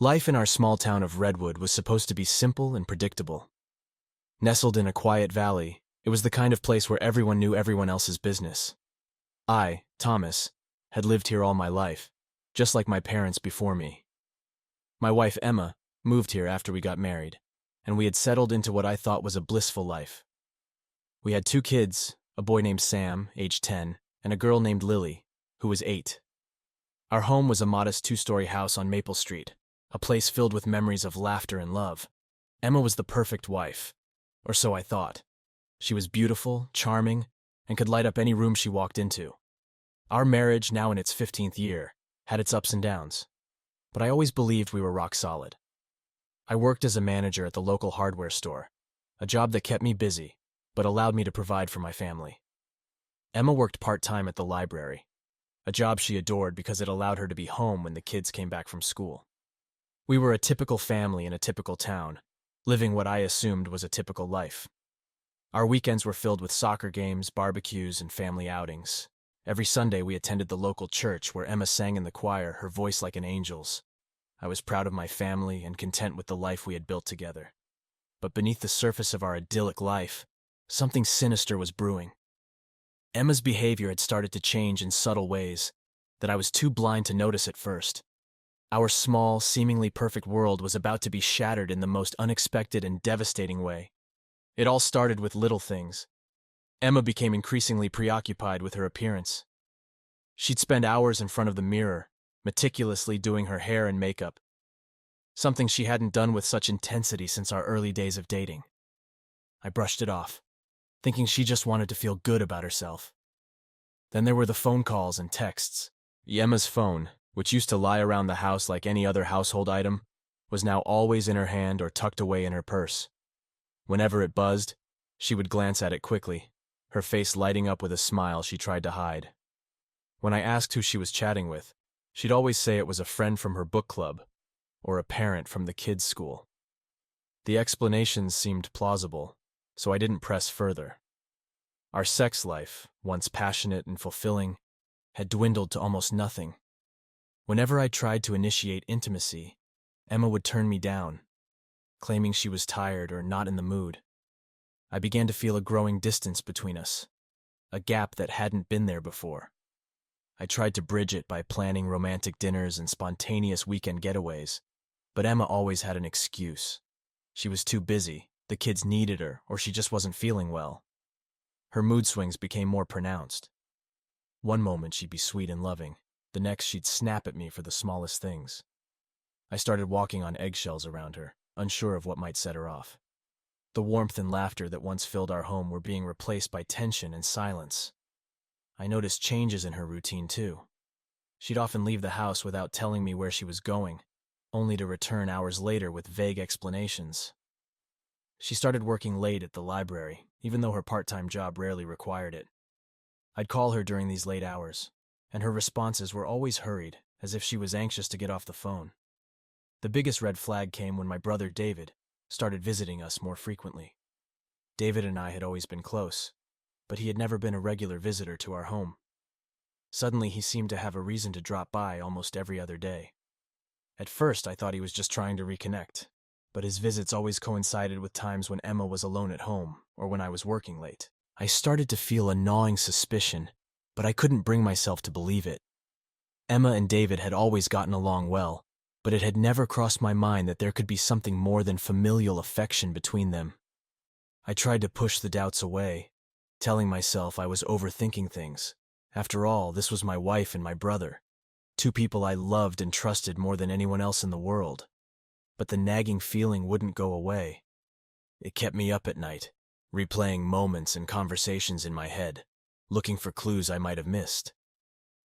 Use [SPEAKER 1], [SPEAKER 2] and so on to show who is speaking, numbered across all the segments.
[SPEAKER 1] Life in our small town of Redwood was supposed to be simple and predictable. Nestled in a quiet valley, it was the kind of place where everyone knew everyone else's business. I, Thomas, had lived here all my life, just like my parents before me. My wife, Emma, moved here after we got married, and we had settled into what I thought was a blissful life. We had 2 kids, a boy named Sam, aged 10, and a girl named Lily, who was 8. Our home was a modest 2-story house on Maple Street, a place filled with memories of laughter and love. Emma was the perfect wife, or so I thought. She was beautiful, charming, and could light up any room she walked into. Our marriage, now in its 15th year, had its ups and downs, but I always believed we were rock solid. I worked as a manager at the local hardware store, a job that kept me busy, but allowed me to provide for my family. Emma worked part-time at the library, a job she adored because it allowed her to be home when the kids came back from school. We were a typical family in a typical town, living what I assumed was a typical life. Our weekends were filled with soccer games, barbecues, and family outings. Every Sunday we attended the local church where Emma sang in the choir, her voice like an angel's. I was proud of my family and content with the life we had built together. But beneath the surface of our idyllic life, something sinister was brewing. Emma's behavior had started to change in subtle ways that I was too blind to notice at first. Our small, seemingly perfect world was about to be shattered in the most unexpected and devastating way. It all started with little things. Emma became increasingly preoccupied with her appearance. She'd spend hours in front of the mirror, meticulously doing her hair and makeup, something she hadn't done with such intensity since our early days of dating. I brushed it off, thinking she just wanted to feel good about herself. Then there were the phone calls and texts. Emma's phone, which used to lie around the house like any other household item, was now always in her hand or tucked away in her purse. Whenever it buzzed, she would glance at it quickly, her face lighting up with a smile she tried to hide. When I asked who she was chatting with, she'd always say it was a friend from her book club or a parent from the kids' school. The explanations seemed plausible, so I didn't press further. Our sex life, once passionate and fulfilling, had dwindled to almost nothing. Whenever I tried to initiate intimacy, Emma would turn me down, claiming she was tired or not in the mood. I began to feel a growing distance between us, a gap that hadn't been there before. I tried to bridge it by planning romantic dinners and spontaneous weekend getaways, but Emma always had an excuse. She was too busy, the kids needed her, or she just wasn't feeling well. Her mood swings became more pronounced. One moment she'd be sweet and loving, the next she'd snap at me for the smallest things. I started walking on eggshells around her, unsure of what might set her off. The warmth and laughter that once filled our home were being replaced by tension and silence. I noticed changes in her routine too. She'd often leave the house without telling me where she was going, only to return hours later with vague explanations. She started working late at the library, even though her part-time job rarely required it. I'd call her during these late hours, and her responses were always hurried, as if she was anxious to get off the phone. The biggest red flag came when my brother David started visiting us more frequently. David and I had always been close, but he had never been a regular visitor to our home. Suddenly he seemed to have a reason to drop by almost every other day. At first I thought he was just trying to reconnect, but his visits always coincided with times when Emma was alone at home or when I was working late. I started to feel a gnawing suspicion, but I couldn't bring myself to believe it. Emma and David had always gotten along well, but it had never crossed my mind that there could be something more than familial affection between them. I tried to push the doubts away, telling myself I was overthinking things. After all, this was my wife and my brother, 2 people I loved and trusted more than anyone else in the world. But the nagging feeling wouldn't go away. It kept me up at night, replaying moments and conversations in my head, looking for clues I might have missed.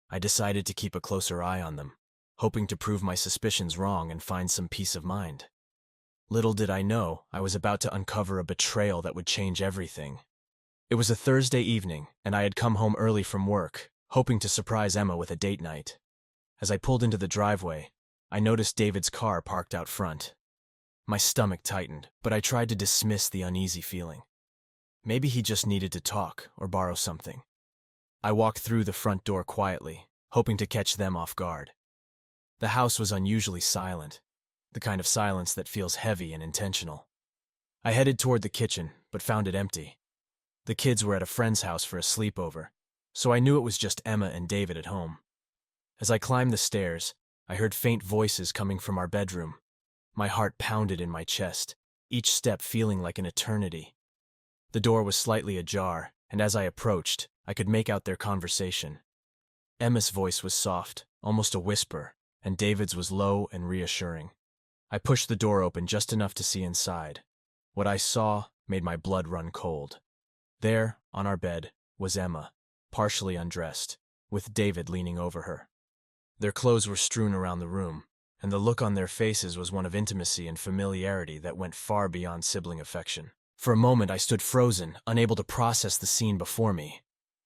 [SPEAKER 1] I decided to keep a closer eye on them, hoping to prove my suspicions wrong and find some peace of mind. Little did I know, I was about to uncover a betrayal that would change everything. It was a Thursday evening, and I had come home early from work, hoping to surprise Emma with a date night. As I pulled into the driveway, I noticed David's car parked out front. My stomach tightened, but I tried to dismiss the uneasy feeling. Maybe he just needed to talk or borrow something. I walked through the front door quietly, hoping to catch them off guard. The house was unusually silent. the kind of silence that feels heavy and intentional. I headed toward the kitchen, but found it empty. The kids were at a friend's house for a sleepover, so I knew it was just Emma and David at home. As I climbed the stairs, I heard faint voices coming from our bedroom. My heart pounded in my chest, each step feeling like an eternity. The door was slightly ajar, and as I approached, I could make out their conversation. Emma's voice was soft, almost a whisper, and David's was low and reassuring. I pushed the door open just enough to see inside. What I saw made my blood run cold. There, on our bed, was Emma, partially undressed, with David leaning over her. Their clothes were strewn around the room, and the look on their faces was one of intimacy and familiarity that went far beyond sibling affection. For a moment I stood frozen, unable to process the scene before me.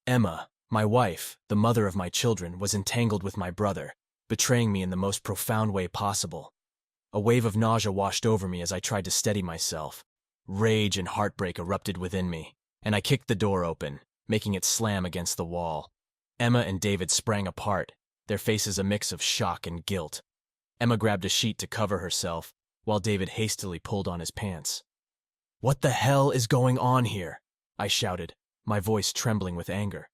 [SPEAKER 1] Emma, my wife, the mother of my children, was entangled with my brother, betraying me in the most profound way possible. A wave of nausea washed over me as I tried to steady myself. Rage and heartbreak erupted within me, and I kicked the door open, making it slam against the wall. Emma and David sprang apart, their faces a mix of shock and guilt. Emma grabbed a sheet to cover herself, while David hastily pulled on his pants. "What the hell is going on here?" I shouted, my voice trembling with anger.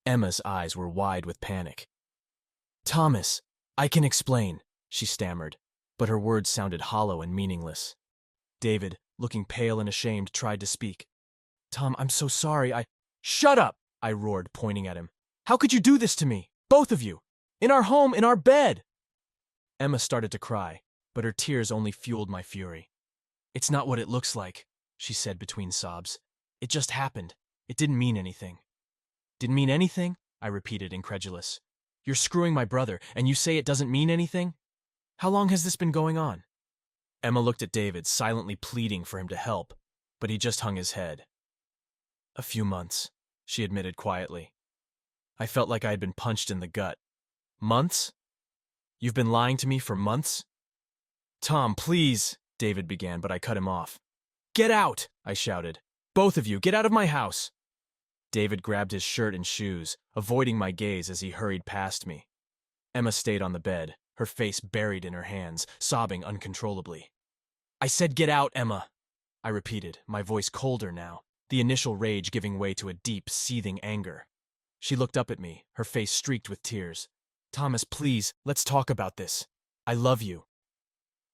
[SPEAKER 1] Emma's eyes were wide with panic. "Thomas, I can explain," she stammered, but her words sounded hollow and meaningless. David, looking pale and ashamed, tried to speak. "Tom, I'm so sorry, "Shut up!" I roared, pointing at him. "How could you do this to me? Both of you! In our home, in our bed!" Emma started to cry, but her tears only fueled my fury. "It's not what it looks like," she said between sobs. "It just happened. It didn't mean anything." "Didn't mean anything?" I repeated, incredulous. "You're screwing my brother, and you say it doesn't mean anything? How long has this been going on?" Emma looked at David, silently pleading for him to help, but he just hung his head. "A few months," she admitted quietly. I felt like I had been punched in the gut. "Months? You've been lying to me for months?" "Tom, please," David began, but I cut him off. "Get out!" I shouted. "Both of you, get out of my house!" David grabbed his shirt and shoes, avoiding my gaze as he hurried past me. Emma stayed on the bed, her face buried in her hands, sobbing uncontrollably. "I said get out, Emma!" I repeated, my voice colder now, the initial rage giving way to a deep, seething anger. She looked up at me, her face streaked with tears. "Thomas, please, let's talk about this. I love you."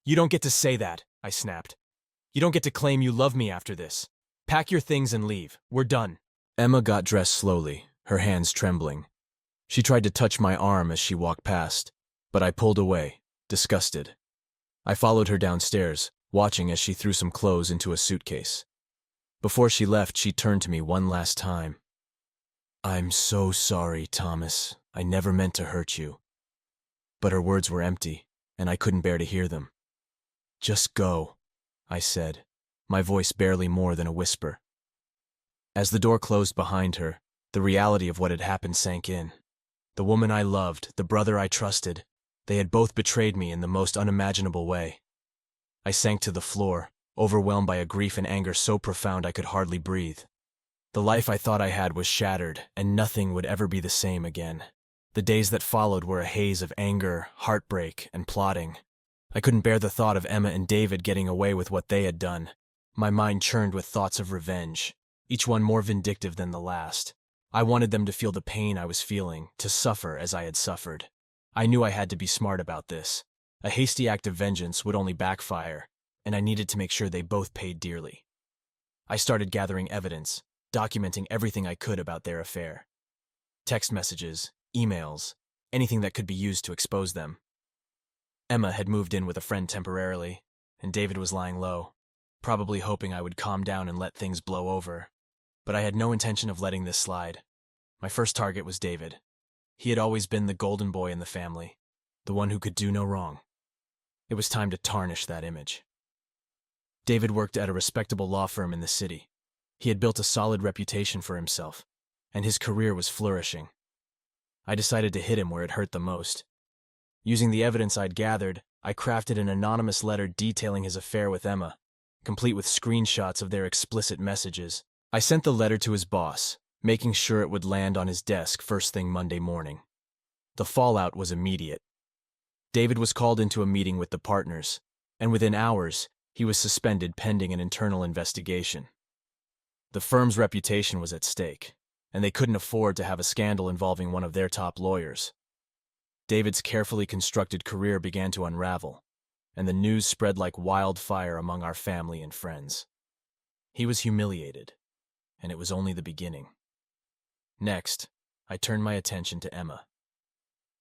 [SPEAKER 1] "You don't get to say that," I snapped. "You don't get to claim you love me after this. Pack your things and leave. We're done." Emma got dressed slowly, her hands trembling. She tried to touch my arm as she walked past, but I pulled away, disgusted. I followed her downstairs, watching as she threw some clothes into a suitcase. Before she left, she turned to me one last time. "I'm so sorry, Thomas. I never meant to hurt you." But her words were empty, and I couldn't bear to hear them. "Just go," I said, my voice barely more than a whisper. As the door closed behind her, the reality of what had happened sank in. The woman I loved, the brother I trusted, they had both betrayed me in the most unimaginable way. I sank to the floor, overwhelmed by a grief and anger so profound I could hardly breathe. The life I thought I had was shattered, and nothing would ever be the same again. The days that followed were a haze of anger, heartbreak, and plotting. I couldn't bear the thought of Emma and David getting away with what they had done. My mind churned with thoughts of revenge, each one more vindictive than the last. I wanted them to feel the pain I was feeling, to suffer as I had suffered. I knew I had to be smart about this. A hasty act of vengeance would only backfire, and I needed to make sure they both paid dearly. I started gathering evidence, documenting everything I could about their affair. Text messages, emails, anything that could be used to expose them. Emma had moved in with a friend temporarily, and David was lying low, probably hoping I would calm down and let things blow over. But I had no intention of letting this slide. My first target was David. He had always been the golden boy in the family, the one who could do no wrong. It was time to tarnish that image. David worked at a respectable law firm in the city. He had built a solid reputation for himself, and his career was flourishing. I decided to hit him where it hurt the most. Using the evidence I'd gathered, I crafted an anonymous letter detailing his affair with Emma, complete with screenshots of their explicit messages. I sent the letter to his boss, making sure it would land on his desk first thing Monday morning. The fallout was immediate. David was called into a meeting with the partners. and within hours, he was suspended pending an internal investigation. The firm's reputation was at stake, and they couldn't afford to have a scandal involving one of their top lawyers. David's carefully constructed career began to unravel, and the news spread like wildfire among our family and friends. He was humiliated, and it was only the beginning. Next, I turned my attention to Emma.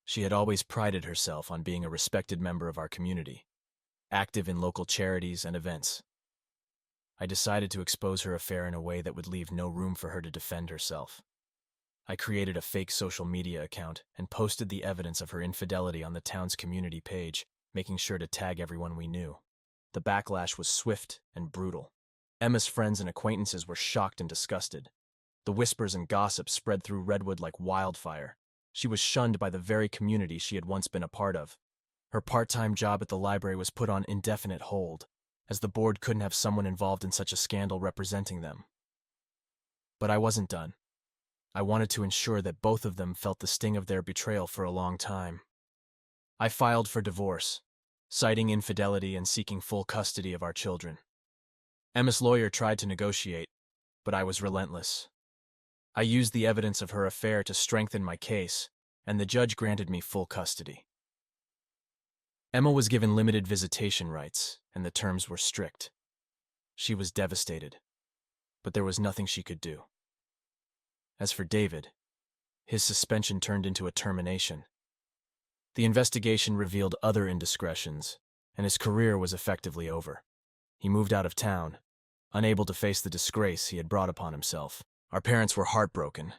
[SPEAKER 1] She had always prided herself on being a respected member of our community, active in local charities and events. I decided to expose her affair in a way that would leave no room for her to defend herself. I created a fake social media account and posted the evidence of her infidelity on the town's community page, making sure to tag everyone we knew. The backlash was swift and brutal. Emma's friends and acquaintances were shocked and disgusted. The whispers and gossip spread through Redwood like wildfire. She was shunned by the very community she had once been a part of. Her part-time job at the library was put on indefinite hold, as the board couldn't have someone involved in such a scandal representing them. But I wasn't done. I wanted to ensure that both of them felt the sting of their betrayal for a long time. I filed for divorce, citing infidelity and seeking full custody of our children. Emma's lawyer tried to negotiate, but I was relentless. I used the evidence of her affair to strengthen my case, and the judge granted me full custody. Emma was given limited visitation rights, and the terms were strict. She was devastated, but there was nothing she could do. As for David, his suspension turned into a termination. The investigation revealed other indiscretions, and his career was effectively over. He moved out of town, unable to face the disgrace he had brought upon himself. Our parents were heartbroken,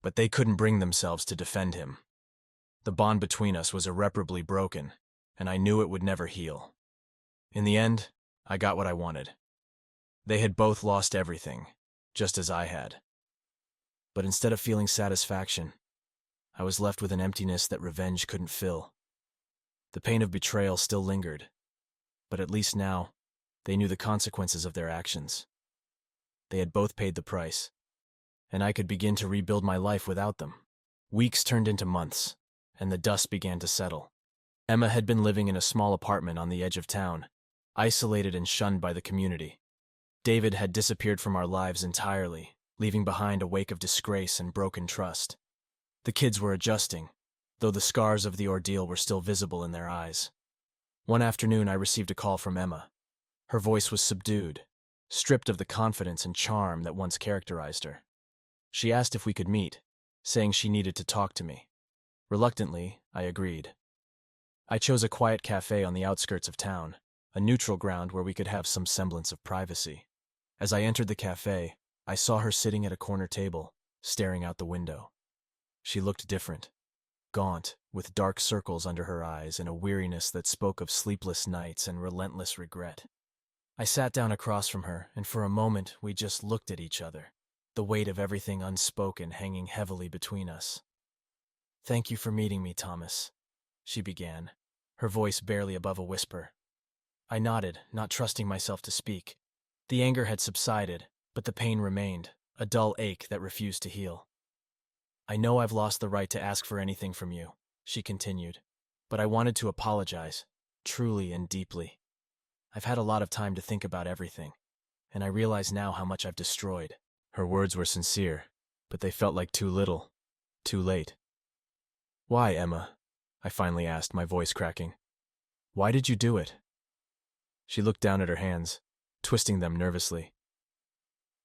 [SPEAKER 1] but they couldn't bring themselves to defend him. The bond between us was irreparably broken, and I knew it would never heal. In the end, I got what I wanted. They had both lost everything, just as I had. But instead of feeling satisfaction, I was left with an emptiness that revenge couldn't fill. The pain of betrayal still lingered, but at least now, they knew the consequences of their actions. They had both paid the price, and I could begin to rebuild my life without them. Weeks turned into months, and the dust began to settle. Emma had been living in a small apartment on the edge of town, isolated and shunned by the community. David had disappeared from our lives entirely, leaving behind a wake of disgrace and broken trust. The kids were adjusting, though the scars of the ordeal were still visible in their eyes. One afternoon I received a call from Emma. Her voice was subdued, stripped of the confidence and charm that once characterized her. She asked if we could meet, saying she needed to talk to me. Reluctantly, I agreed. I chose a quiet cafe on the outskirts of town, a neutral ground where we could have some semblance of privacy. As I entered the cafe, I saw her sitting at a corner table, staring out the window. She looked different, gaunt, with dark circles under her eyes and a weariness that spoke of sleepless nights and relentless regret. I sat down across from her, and for a moment we just looked at each other, the weight of everything unspoken hanging heavily between us. "Thank you for meeting me, Thomas," she began, her voice barely above a whisper. I nodded, not trusting myself to speak. The anger had subsided, but the pain remained, a dull ache that refused to heal. "I know I've lost the right to ask for anything from you," she continued, "but I wanted to apologize, truly and deeply. I've had a lot of time to think about everything, and I realize now how much I've destroyed." Her words were sincere, but they felt like too little, too late. "Why, Emma?" I finally asked, my voice cracking. "Why did you do it?" She looked down at her hands, twisting them nervously.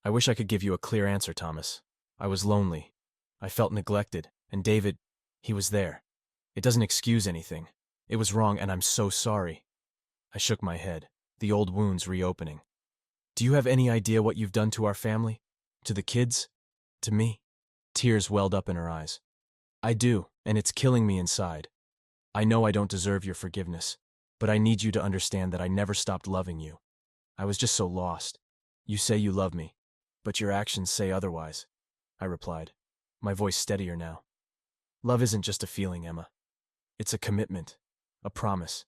[SPEAKER 1] "I wish I could give you a clear answer, Thomas. I was lonely. I felt neglected, and David, he was there. It doesn't excuse anything. It was wrong, and I'm so sorry." I shook my head, the old wounds reopening. "Do you have any idea what you've done to our family? To the kids? To me?" Tears welled up in her eyes. "I do, and it's killing me inside. I know I don't deserve your forgiveness, but I need you to understand that I never stopped loving you. I was just so lost. You say you love me, but your actions say otherwise," I replied, my voice steadier now. "Love isn't just a feeling, Emma. It's a commitment, a promise.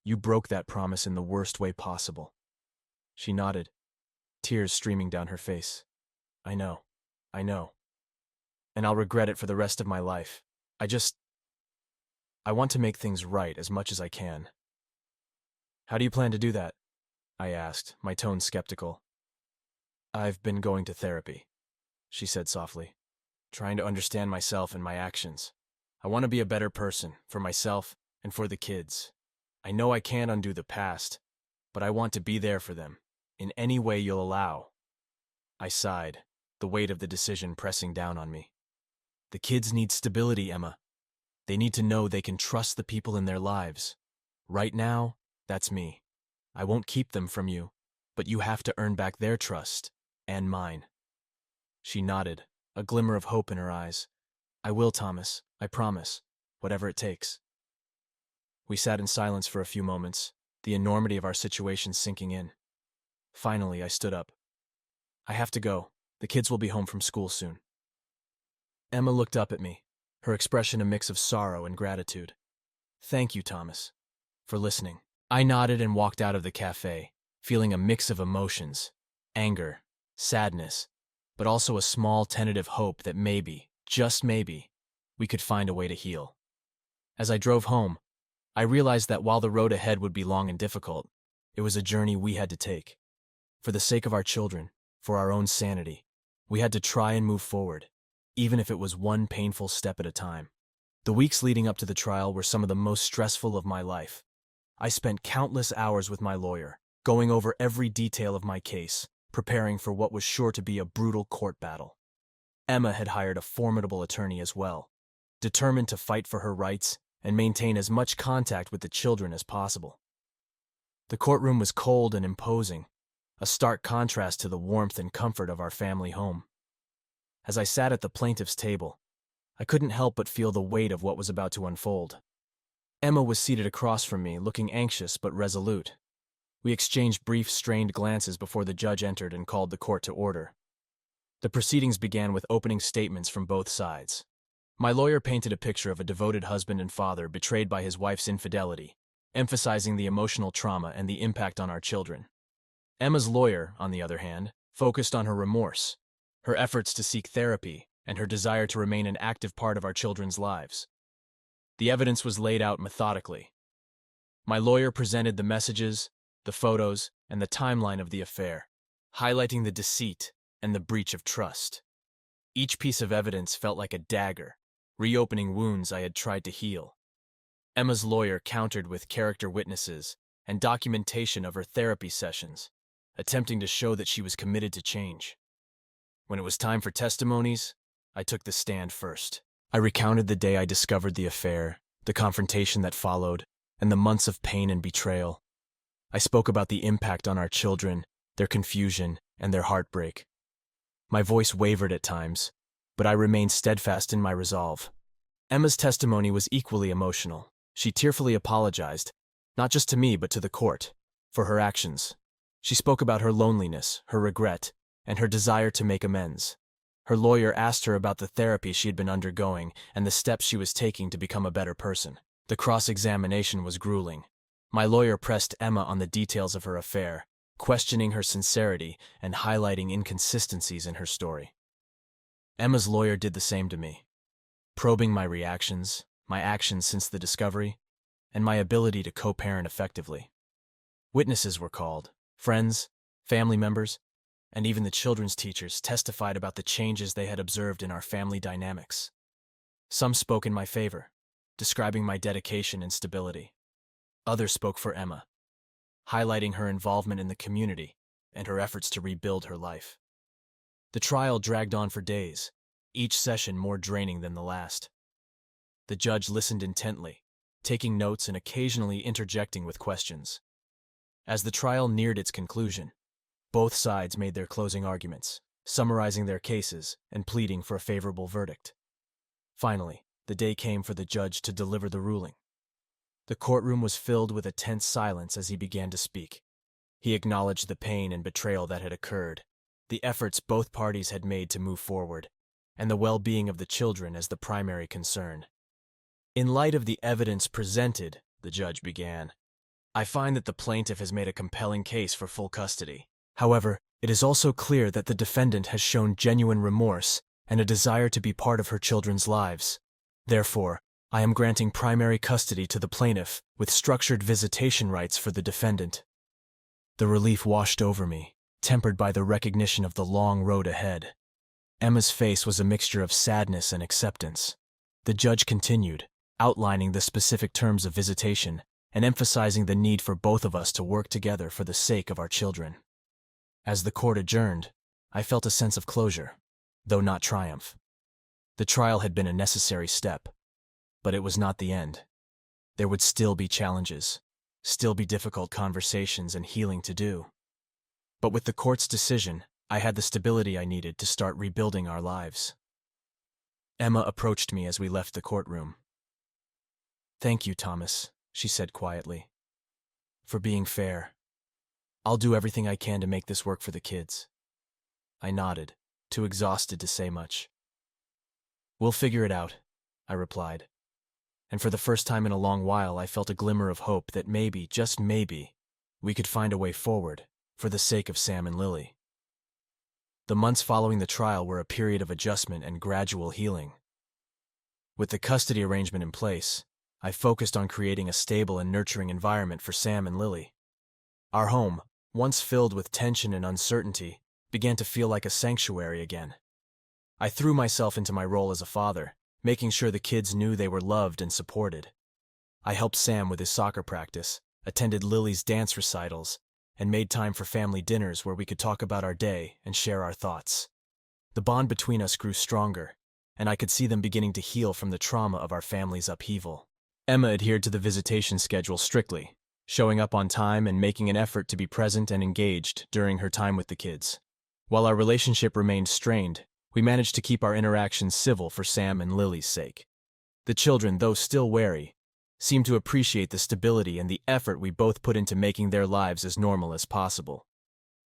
[SPEAKER 1] You broke that promise in the worst way possible." She nodded, tears streaming down her face. I know. And I'll regret it for the rest of my life. I want to make things right as much as I can." How do you plan to do that? I asked, my tone skeptical. I've been going to therapy, she said softly, trying to understand myself and my actions. I want to be a better person, for myself and for the kids. I know I can't undo the past, but I want to be there for them, in any way you'll allow. I sighed, the weight of the decision pressing down on me. The kids need stability, Emma. They need to know they can trust the people in their lives. Right now, that's me. I won't keep them from you, but you have to earn back their trust, and mine. She nodded, a glimmer of hope in her eyes. I will, Thomas, I promise, whatever it takes. We sat in silence for a few moments, the enormity of our situation sinking in. Finally, I stood up. I have to go. The kids will be home from school soon. Emma looked up at me, her expression a mix of sorrow and gratitude. Thank you, Thomas, for listening. I nodded and walked out of the cafe, feeling a mix of emotions, anger, sadness, but also a small tentative hope that maybe, just maybe, we could find a way to heal. As I drove home, I realized that while the road ahead would be long and difficult, it was a journey we had to take. For the sake of our children, for our own sanity, we had to try and move forward, even if it was one painful step at a time. The weeks leading up to the trial were some of the most stressful of my life. I spent countless hours with my lawyer, going over every detail of my case, preparing for what was sure to be a brutal court battle. Emma had hired a formidable attorney as well, determined to fight for her rights and maintain as much contact with the children as possible. The courtroom was cold and imposing, a stark contrast to the warmth and comfort of our family home. As I sat at the plaintiff's table, I couldn't help but feel the weight of what was about to unfold. Emma was seated across from me, looking anxious but resolute. We exchanged brief, strained glances before the judge entered and called the court to order. The proceedings began with opening statements from both sides. My lawyer painted a picture of a devoted husband and father betrayed by his wife's infidelity, emphasizing the emotional trauma and the impact on our children. Emma's lawyer, on the other hand, focused on her remorse, her efforts to seek therapy, and her desire to remain an active part of our children's lives. The evidence was laid out methodically. My lawyer presented the messages, the photos, and the timeline of the affair, highlighting the deceit and the breach of trust. Each piece of evidence felt like a dagger, reopening wounds I had tried to heal. Emma's lawyer countered with character witnesses and documentation of her therapy sessions, attempting to show that she was committed to change. When it was time for testimonies, I took the stand first. I recounted the day I discovered the affair, the confrontation that followed, and the months of pain and betrayal. I spoke about the impact on our children, their confusion, and their heartbreak. My voice wavered at times, but I remained steadfast in my resolve. Emma's testimony was equally emotional. She tearfully apologized, not just to me but to the court, for her actions. She spoke about her loneliness, her regret, and her desire to make amends. Her lawyer asked her about the therapy she had been undergoing and the steps she was taking to become a better person. The cross-examination was grueling. My lawyer pressed Emma on the details of her affair, questioning her sincerity and highlighting inconsistencies in her story. Emma's lawyer did the same to me, probing my reactions, my actions since the discovery, and my ability to co-parent effectively. Witnesses were called. Friends, family members, and even the children's teachers testified about the changes they had observed in our family dynamics. Some spoke in my favor, describing my dedication and stability. Others spoke for Emma, highlighting her involvement in the community and her efforts to rebuild her life. The trial dragged on for days, each session more draining than the last. The judge listened intently, taking notes and occasionally interjecting with questions. As the trial neared its conclusion, both sides made their closing arguments, summarizing their cases and pleading for a favorable verdict. Finally, the day came for the judge to deliver the ruling. The courtroom was filled with a tense silence as he began to speak. He acknowledged the pain and betrayal that had occurred, the efforts both parties had made to move forward, and the well-being of the children as the primary concern. In light of the evidence presented, the judge began, I find that the plaintiff has made a compelling case for full custody. However, it is also clear that the defendant has shown genuine remorse and a desire to be part of her children's lives. Therefore, I am granting primary custody to the plaintiff with structured visitation rights for the defendant. The relief washed over me, tempered by the recognition of the long road ahead. Emma's face was a mixture of sadness and acceptance. The judge continued, outlining the specific terms of visitation and emphasizing the need for both of us to work together for the sake of our children. As the court adjourned, I felt a sense of closure, though not triumph. The trial had been a necessary step, but it was not the end. There would still be challenges, still be difficult conversations and healing to do. But with the court's decision, I had the stability I needed to start rebuilding our lives. Emma approached me as we left the courtroom. "Thank you, Thomas," she said quietly, "for being fair. I'll do everything I can to make this work for the kids." I nodded, too exhausted to say much. "We'll figure it out," I replied. And for the first time in a long while, I felt a glimmer of hope that maybe, just maybe, we could find a way forward for the sake of Sam and Lily. The months following the trial were a period of adjustment and gradual healing. With the custody arrangement in place, I focused on creating a stable and nurturing environment for Sam and Lily. Our home, once filled with tension and uncertainty, began to feel like a sanctuary again. I threw myself into my role as a father, making sure the kids knew they were loved and supported. I helped Sam with his soccer practice, attended Lily's dance recitals, and made time for family dinners where we could talk about our day and share our thoughts. The bond between us grew stronger, and I could see them beginning to heal from the trauma of our family's upheaval. Emma adhered to the visitation schedule strictly, showing up on time and making an effort to be present and engaged during her time with the kids. While our relationship remained strained, we managed to keep our interactions civil for Sam and Lily's sake. The children, though still wary, seemed to appreciate the stability and the effort we both put into making their lives as normal as possible.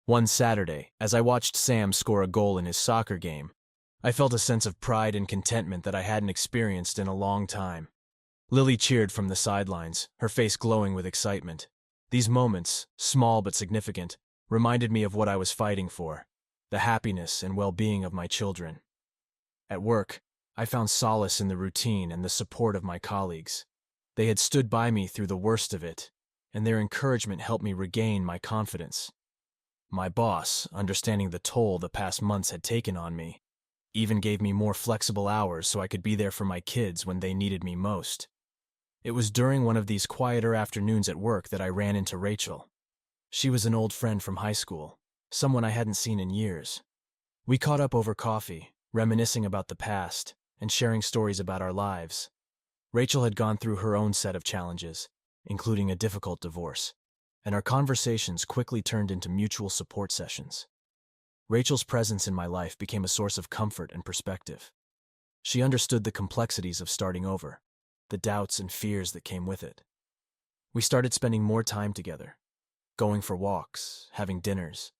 [SPEAKER 1] One Saturday, as I watched Sam score a goal in his soccer game, I felt a sense of pride and contentment that I hadn't experienced in a long time. Lily cheered from the sidelines, her face glowing with excitement. These moments, small but significant, reminded me of what I was fighting for: the happiness and well-being of my children. At work, I found solace in the routine and the support of my colleagues. They had stood by me through the worst of it, and their encouragement helped me regain my confidence. My boss, understanding the toll the past months had taken on me, even gave me more flexible hours so I could be there for my kids when they needed me most. It was during one of these quieter afternoons at work that I ran into Rachel. She was an old friend from high school, someone I hadn't seen in years. We caught up over coffee, reminiscing about the past and sharing stories about our lives. Rachel had gone through her own set of challenges, including a difficult divorce, and our conversations quickly turned into mutual support sessions. Rachel's presence in my life became a source of comfort and perspective. She understood the complexities of starting over, the doubts and fears that came with it. We started spending more time together, going for walks, having dinners,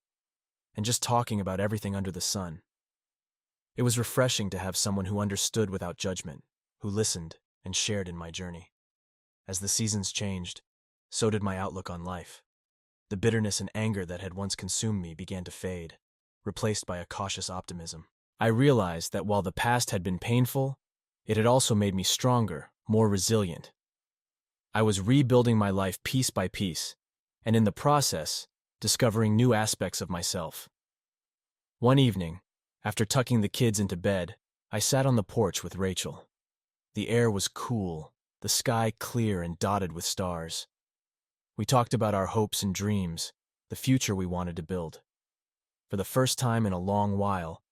[SPEAKER 1] and just talking about everything under the sun. It was refreshing to have someone who understood without judgment, who listened and shared in my journey. As the seasons changed, so did my outlook on life. The bitterness and anger that had once consumed me began to fade, replaced by a cautious optimism. I realized that while the past had been painful, it had also made me stronger, more resilient. I was rebuilding my life piece by piece, and in the process, discovering new aspects of myself. One evening, after tucking the kids into bed, I sat on the porch with Rachel. The air was cool, the sky clear and dotted with stars. We talked about our hopes and dreams, the future we wanted to build. For the first time in a long while,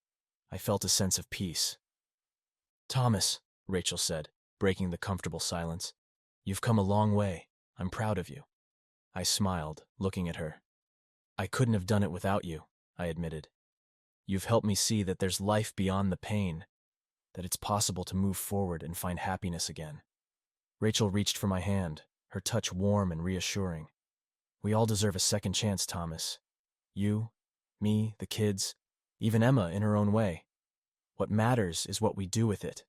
[SPEAKER 1] I felt a sense of peace. "Thomas," Rachel said, breaking the comfortable silence, "you've come a long way. I'm proud of you." I smiled, looking at her. "I couldn't have done it without you," I admitted. "You've helped me see that there's life beyond the pain, that it's possible to move forward and find happiness again." Rachel reached for my hand, her touch warm and reassuring. "We all deserve a second chance, Thomas. You, me, the kids, even Emma in her own way. What matters is what we do with it."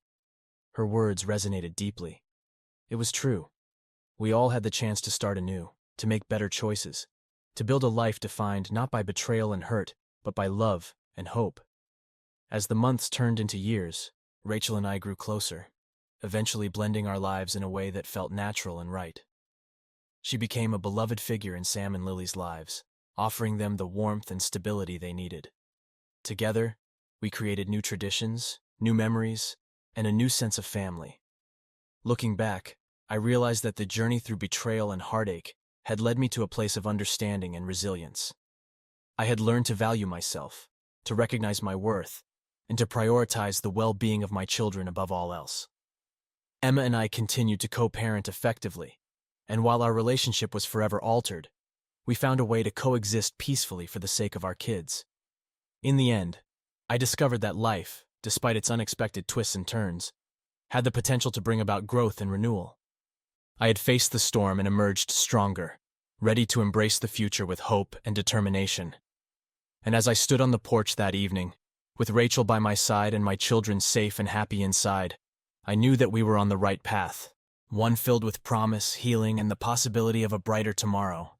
[SPEAKER 1] Her words resonated deeply. It was true. We all had the chance to start anew, to make better choices, to build a life defined not by betrayal and hurt, but by love and hope. As the months turned into years, Rachel and I grew closer. eventually blending our lives in a way that felt natural and right. She became a beloved figure in Sam and Lily's lives, offering them the warmth and stability they needed. Together, we created new traditions, new memories, and a new sense of family. Looking back, I realized that the journey through betrayal and heartache had led me to a place of understanding and resilience. I had learned to value myself, to recognize my worth, and to prioritize the well-being of my children above all else. Emma and I continued to co-parent effectively, and while our relationship was forever altered, we found a way to coexist peacefully for the sake of our kids. In the end, I discovered that life, despite its unexpected twists and turns, had the potential to bring about growth and renewal. I had faced the storm and emerged stronger, ready to embrace the future with hope and determination. And as I stood on the porch that evening, with Rachel by my side and my children safe and happy inside, I knew that we were on the right path, one filled with promise, healing, and the possibility of a brighter tomorrow.